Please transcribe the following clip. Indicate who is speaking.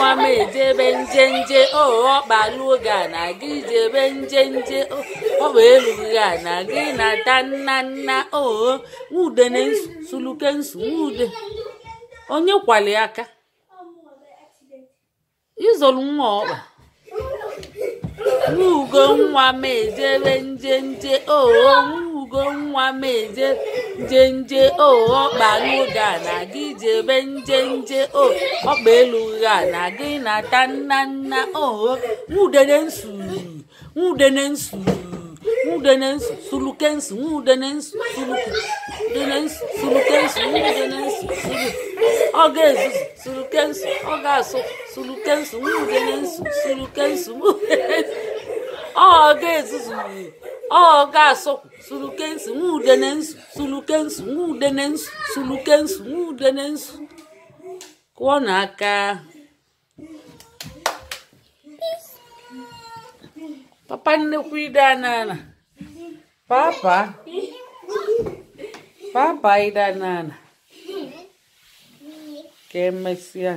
Speaker 1: nwa m ejebe njenje ọ kpaluo ga na gị jebe njenje ọ bụ elu ga na gị na ta nna nwudene suluke nsu nwude onye kwali aka izolu nwa ọkpa nwugo nwa m ejebe njenje nwugo nwa m eje njenje ọ kpaluo ga na gị jebe njenje ọkpa elu ga na gị na ta nna nwudene nsu suluke nsu nwudene nsu suluke nsu nwudene nsu ọ ga-ezuzu suluke nsu ọ ga-asụ suluke nsu nwudene nsu suluke nsu ọ ga-ezuzu ọ ga-asụ suluke nsu nwudene nsu suluke nsu nwudene nsu suluke nsu nwudene nsu kụọ n'aka papa nnekwu ide anana papa ide anana ka emesịa